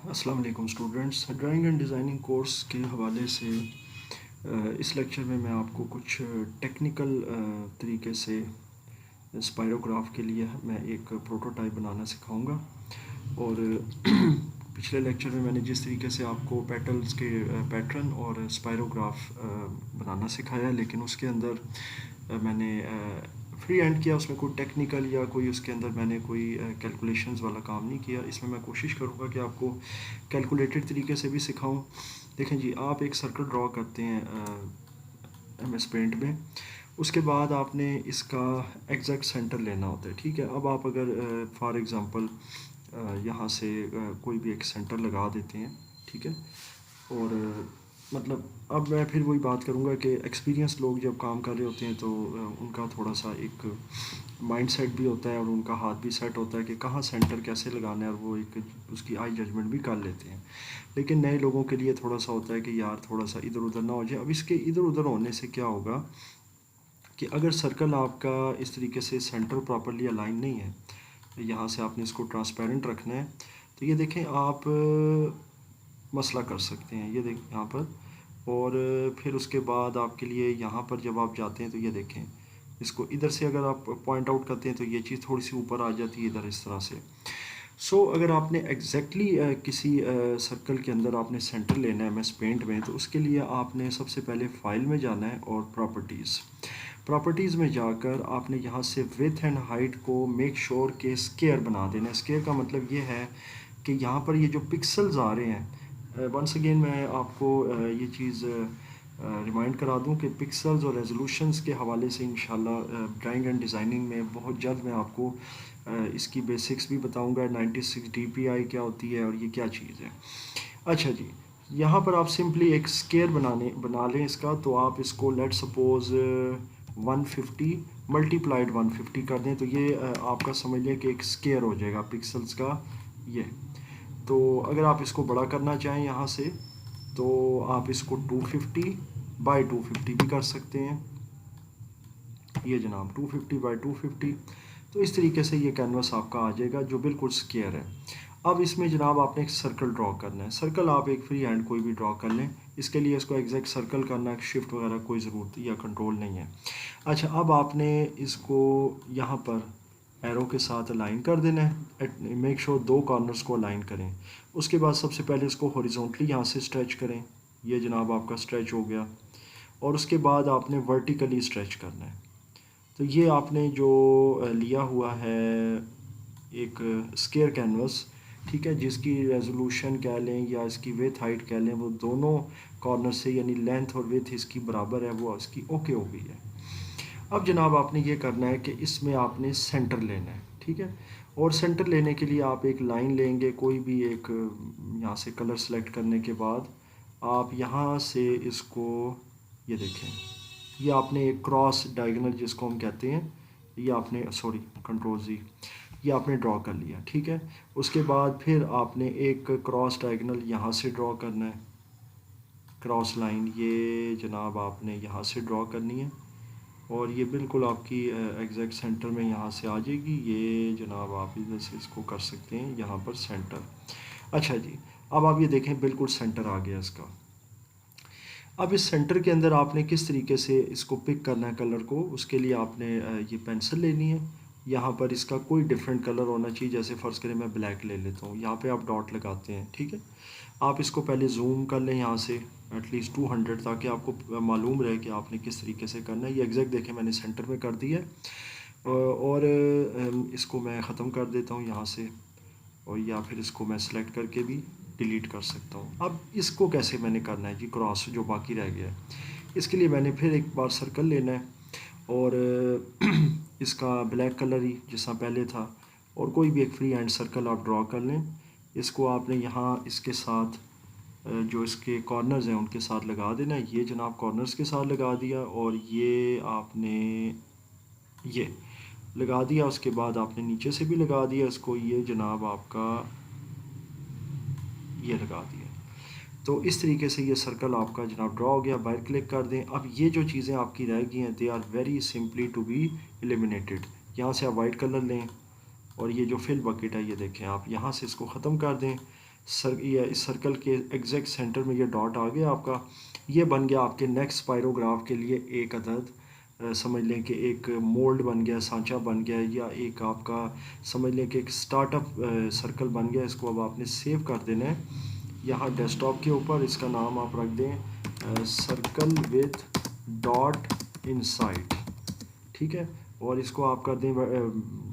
अस्सलाम वालेकुम students. Drawing and designing course के हवाले से इस लेक्चर में मैं आपको कुछ टेक्निकल तरीके से स्पायरोग्राफ के लिए मैं एक प्रोटोटाइप बनाना सिखाऊंगा। और पिछले लेक्चर में मैंने जिस तरीके से आपको पेटल्स के पैटर्न और स्पायरोग्राफ बनाना सिखाया, लेकिन उसके अंदर मैंने फ्री हैंड किया, उसमें कोई टेक्निकल या कोई उसके अंदर मैंने कोई कैलकुलेशंस वाला काम नहीं किया। इसमें मैं कोशिश करूँगा कि आपको कैलकुलेटेड तरीके से भी सिखाऊं। देखें जी, आप एक सर्कल ड्रॉ करते हैं MS पेंट में। उसके बाद आपने इसका एग्जैक्ट सेंटर लेना होता है, ठीक है। अब आप अगर फॉर एग्ज़ाम्पल यहाँ से कोई भी एक सेंटर लगा देते हैं, ठीक है। और मतलब अब मैं फिर वही बात करूँगा कि एक्सपीरियंस लोग जब काम कर रहे होते हैं तो उनका थोड़ा सा एक माइंड सेट भी होता है और उनका हाथ भी सेट होता है कि कहाँ सेंटर कैसे लगाना है, और वो एक उसकी आई जजमेंट भी कर लेते हैं। लेकिन नए लोगों के लिए थोड़ा सा होता है कि यार थोड़ा सा इधर उधर ना हो जाए। अब इसके इधर उधर होने से क्या होगा कि अगर सर्कल आपका इस तरीके से सेंटर प्रॉपरली अलाइन नहीं है, यहाँ से आपने इसको ट्रांसपेरेंट रखना है, तो ये देखें आप मसला कर सकते हैं। ये देखें यहाँ पर। और फिर उसके बाद आपके लिए यहाँ पर जब आप जाते हैं तो ये देखें, इसको इधर से अगर आप पॉइंट आउट करते हैं तो ये चीज़ थोड़ी सी ऊपर आ जाती है इधर इस तरह से। अगर आपने एग्जैक्टली किसी सर्कल के अंदर आपने सेंटर लेना है MS पेंट में, तो उसके लिए आपने सबसे पहले फाइल में जाना है और प्रॉपर्टीज़ में जाकर आपने यहाँ से विड्थ एंड हाइट को मेक श्योर के स्क्वायर बना देना है। स्क्वायर का मतलब ये है कि यहाँ पर ये जो पिक्सल्स आ रहे हैं, वंस अगेन मैं आपको ये चीज़ रिमाइंड करा दूं कि पिक्सल्स और रेजोल्यूशंस के हवाले से इंशाल्लाह ड्राइंग एंड डिज़ाइनिंग में बहुत जल्द मैं आपको इसकी बेसिक्स भी बताऊंगा। 96 DPI क्या होती है और ये क्या चीज़ है। अच्छा जी, यहाँ पर आप सिंपली एक स्क्वायर बना लें इसका। तो आप इसको लेट सपोज 150 मल्टीप्लाइड 150 कर दें, तो ये आपका समझ लें कि एक स्क्वायर हो जाएगा पिक्सल्स का ये। तो अगर आप इसको बड़ा करना चाहें यहाँ से, तो आप इसको 250 बाई 250 भी कर सकते हैं। ये जनाब 250 बाई 250। तो इस तरीके से ये कैनवस आपका आ जाएगा जो बिल्कुल स्क्वायर है। अब इसमें जनाब आपने एक सर्कल ड्रॉ करना है। सर्कल आप एक फ्री हैंड कोई भी ड्रॉ कर लें। इसके लिए इसको एग्जैक्ट सर्कल करना है, शिफ्ट वगैरह कोई ज़रूरत या कंट्रोल नहीं है। अच्छा, अब आपने इसको यहाँ पर एरो के साथ अलाइन कर देना है। मेक श्योर 2 कॉर्नर्स को अलाइन करें। उसके बाद सबसे पहले इसको हॉरिजॉन्टली यहाँ से स्ट्रेच करें। ये जनाब आपका स्ट्रेच हो गया। और उसके बाद आपने वर्टिकली स्ट्रेच करना है। तो ये आपने जो लिया हुआ है एक स्क्वायर कैनवस, ठीक है, जिसकी रेजोल्यूशन कह लें या इसकी विड्थ हाइट कह लें, वो दोनों कॉर्नर से यानी लेंथ और विड्थ इसकी बराबर है, वो इसकी ओके हो गई है। अब जनाब आपने ये करना है कि इसमें आपने सेंटर लेना है, ठीक है। और सेंटर लेने के लिए आप एक लाइन लेंगे, कोई भी एक, यहाँ से कलर सेलेक्ट करने के बाद आप यहाँ से इसको, ये देखें, ये आपने एक क्रॉस डायगोनल जिसको हम कहते हैं, ये आपने सॉरी कंट्रोल Z, ये आपने ड्रॉ कर लिया, ठीक है। उसके बाद फिर आपने एक क्रॉस डायगोनल यहाँ से ड्रॉ करना है, क्रॉस लाइन ये जनाब आपने यहाँ से ड्रॉ करनी है और ये बिल्कुल आपकी एग्जैक्ट सेंटर में यहाँ से आ जाएगी। ये जनाब आप इधर से इसको कर सकते हैं यहाँ पर सेंटर। अच्छा जी, अब आप ये देखें बिल्कुल सेंटर आ गया इसका। अब इस सेंटर के अंदर आपने किस तरीके से इसको पिक करना है कलर को, उसके लिए आपने ये पेंसिल लेनी है। यहाँ पर इसका कोई डिफरेंट कलर होना चाहिए। जैसे फ़र्ज़ करें मैं ब्लैक ले लेता हूँ, यहाँ पे आप डॉट लगाते हैं, ठीक है। आप इसको पहले जूम कर लें यहाँ से एटलीस्ट 200, ताकि आपको मालूम रहे कि आपने किस तरीके से करना है। ये एग्जैक्ट देखें मैंने सेंटर में कर दिया है। और इसको मैं ख़त्म कर देता हूँ यहाँ से, और या फिर इसको मैं सेलेक्ट करके भी डिलीट कर सकता हूँ। अब इसको कैसे मैंने करना है जी, क्रॉस जो बाकी रह गया है, इसके लिए मैंने फिर एक बार सर्कल लेना है और इसका ब्लैक कलर ही जैसा पहले था, और कोई भी एक फ्री हैंड सर्कल आप ड्रॉ कर लें। इसको आपने यहाँ इसके साथ जो इसके कॉर्नर्स हैं उनके साथ लगा देना है। ये जनाब कॉर्नर्स के साथ लगा दिया, और ये आपने ये लगा दिया। उसके बाद आपने नीचे से भी लगा दिया इसको, ये जनाब आपका ये लगा दिया। तो इस तरीके से ये सर्कल आपका जनाब ड्रॉ हो गया। बाहर क्लिक कर दें। अब ये जो चीज़ें आपकी रह गई हैं, they are very simply to be eliminated. यहाँ से आप वाइट कलर लें और ये जो फिल बकेट है ये देखें, आप यहाँ से इसको ख़त्म कर दें। ये इस सर्कल के एग्जैक्ट सेंटर में ये डॉट आ गया आपका। ये बन गया आपके नेक्स्ट स्पायरोग्राफ के लिए एक अदद, समझ लें कि एक मोल्ड बन गया, सांचा बन गया, या एक आपका समझ लें कि एक स्टार्टअप सर्कल बन गया। इसको अब आपने सेव कर देना है यहाँ डेस्कटॉप के ऊपर। इसका नाम आप रख दें सर्कल विद डॉट इनसाइड, ठीक है। और इसको आप कर दें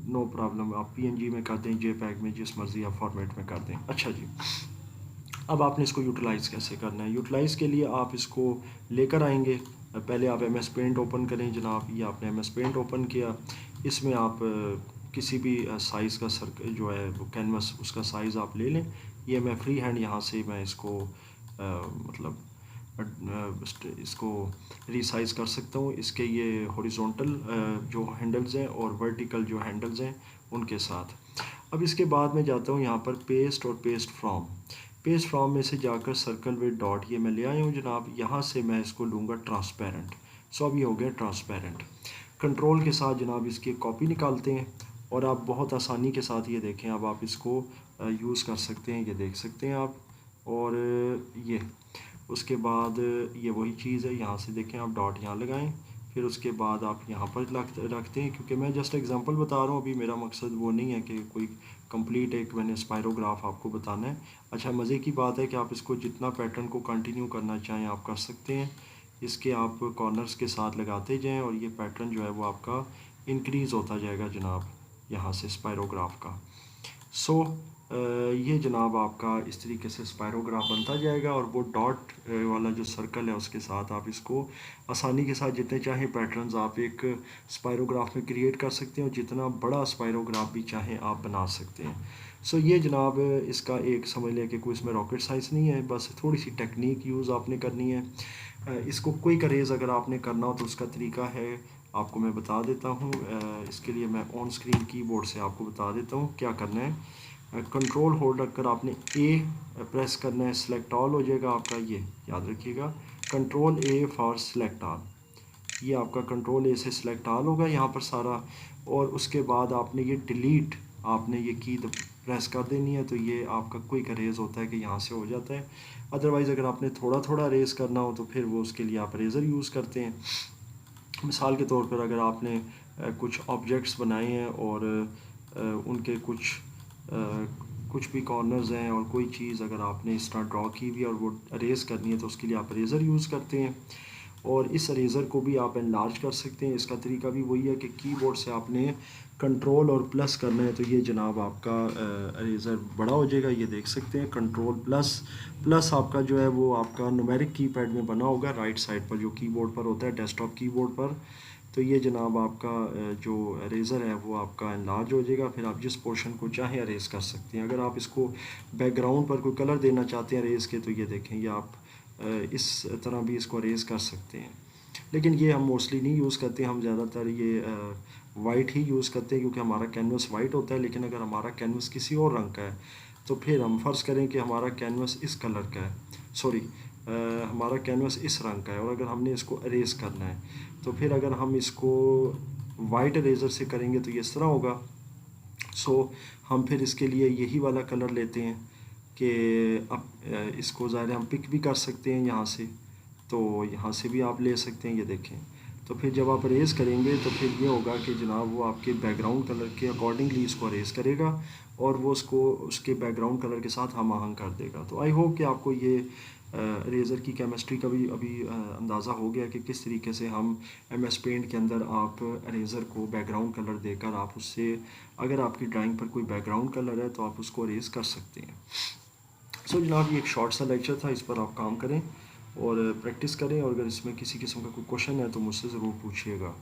नो प्रॉब्लम, आप पीएनजी में कर दें, जेपैग में, जिस मर्ज़ी आप फॉर्मेट में कर दें। अच्छा जी, अब आपने इसको यूटिलाइज़ कैसे करना है। यूटिलाइज़ के लिए आप इसको लेकर आएंगे। पहले आप एम एस पेंट ओपन करें जनाब। ये आपने एम एस पेंट ओपन किया, इसमें आप किसी भी साइज़ का जो है वो कैनवस, उसका साइज़ आप ले लें। ये मैं फ्री हैंड यहाँ से मैं इसको मतलब इसको रीसाइज़ कर सकता हूँ। इसके ये हॉरिजॉन्टल जो हैंडल्स हैं और वर्टिकल जो हैंडल्स हैं उनके साथ। अब इसके बाद मैं जाता हूँ यहाँ पर पेस्ट और पेस्ट फ्रॉम। पेस्ट फ्रॉम में से जाकर सर्कल विद डॉट ये मैं ले आया हूँ जनाब। यहाँ से मैं इसको लूँगा ट्रांसपेरेंट। सो अब ये हो गया ट्रांसपेरेंट। कंट्रोल के साथ जनाब इसकी कॉपी निकालते हैं और आप बहुत आसानी के साथ ये देखें, अब आप इसको यूज़ कर सकते हैं, ये देख सकते हैं आप। और ये उसके बाद ये वही चीज़ है, यहाँ से देखें आप डॉट यहाँ लगाएं, फिर उसके बाद आप यहाँ पर रखते हैं। क्योंकि मैं जस्ट एग्जांपल बता रहा हूँ, अभी मेरा मकसद वो नहीं है कि कोई कंप्लीट एक मैंने स्पायरोग्राफ आपको बताना है। अच्छा, मज़े की बात है कि आप इसको जितना पैटर्न को कंटिन्यू करना चाहें आप कर सकते हैं। इसके आप कॉर्नर्स के साथ लगाते जाएँ और ये पैटर्न जो है वो आपका इंक्रीज़ होता जाएगा जनाब यहाँ से स्पायरोग्राफ का। सो ये जनाब आपका इस तरीके से स्पायरोग्राफ बनता जाएगा। और वो डॉट वाला जो सर्कल है उसके साथ आप इसको आसानी के साथ जितने चाहें पैटर्न्स आप एक स्पायरोग्राफ में क्रिएट कर सकते हैं और जितना बड़ा स्पायरोग्राफ भी चाहें आप बना सकते हैं। सो ये जनाब इसका एक समझ लें कि कोई इसमें रॉकेट साइंस नहीं है, बस थोड़ी सी टेक्निक यूज़ आपने करनी है। इसको क्विक इरेज अगर आपने करना हो तो उसका तरीका है, आपको मैं बता देता हूँ। इसके लिए मैं ऑन स्क्रीन कीबोर्ड से आपको बता देता हूँ क्या करना है। कंट्रोल होल्ड रखकर आपने ए प्रेस करना है, सिलेक्ट ऑल हो जाएगा आपका, ये याद रखिएगा। Control A for select all, ये आपका कंट्रोल ए से सिलेक्ट ऑल होगा यहाँ पर सारा। और उसके बाद आपने ये डिलीट, आपने ये की प्रेस कर देनी है, तो ये आपका क्विक अरेज होता है कि यहाँ से हो जाता है। अदरवाइज़ अगर आपने थोड़ा थोड़ा अरेज करना हो तो फिर वो उसके लिए आप अरेज़र यूज़ करते हैं। मिसाल के तौर पर अगर आपने कुछ ऑब्जेक्ट्स बनाए हैं और उनके कुछ भी कॉर्नर्स हैं और कोई चीज़ अगर आपने इस तरह ड्रॉ की हुई है और वो अरेज़ करनी है तो उसके लिए आप अरेज़र यूज़ करते हैं। और इस अरेज़र को भी आप एनलार्ज कर सकते हैं। इसका तरीका भी वही है कि कीबोर्ड से आपने कंट्रोल और प्लस करना है, तो ये जनाब आपका अरेज़र बड़ा हो जाएगा। ये देख सकते हैं कंट्रोल प्लस, प्लस आपका जो है वो आपका न्यूमेरिक कीपैड में बना होगा राइट साइड पर जो कीबोर्ड पर होता है, डेस्कटॉप कीबोर्ड पर। तो ये जनाब आपका जो अरेज़र है वो आपका एनलार्ज हो जाएगा। फिर आप जिस पोर्शन को चाहें अरेज़ कर सकते हैं। अगर आप इसको बैकग्राउंड पर कोई कलर देना चाहते हैं अरेज़ के, तो ये देखें, ये आप इस तरह भी इसको अरेज़ कर सकते हैं। लेकिन ये हम मोस्टली नहीं यूज़ करते, हम ज़्यादातर ये वाइट ही यूज़ करते हैं क्योंकि हमारा कैनवस वाइट होता है। लेकिन अगर हमारा कैनवस किसी और रंग का है तो फिर हम फ़र्ज़ करें कि हमारा कैनवस इस कलर का है, सॉरी हमारा कैनवस इस रंग का है, और अगर हमने इसको अरेज़ करना है तो फिर अगर हम इसको वाइट अरेज़र से करेंगे तो ये इस तरह होगा। सो हम फिर इसके लिए यही वाला कलर लेते हैं कि अब इसको ज़ाहिर हम पिक भी कर सकते हैं यहाँ से, तो यहाँ से भी आप ले सकते हैं, ये देखें। तो फिर जब आप अरेज़ करेंगे तो फिर ये होगा कि जनाब वो आपके बैकग्राउंड कलर के अकॉर्डिंगली इसको अरेज़ करेगा और वो उसको उसके बैकग्राउंड कलर के साथ हम आहंग कर देगा। तो आई होप कि आपको ये अरेज़र की केमिस्ट्री का भी अभी अंदाज़ा हो गया कि किस तरीके से हम एम एस पेंट के अंदर आप अरेज़र को बैकग्राउंड कलर देकर आप उससे, अगर आपकी ड्राइंग पर कोई बैकग्राउंड कलर है तो आप उसको अरेज़ कर सकते हैं। सो जनाब ये एक शॉर्ट सा लेक्चर था, इस पर आप काम करें और प्रैक्टिस करें, और अगर इसमें किसी किस्म का कोई क्वेश्चन है तो मुझसे ज़रूर पूछिएगा।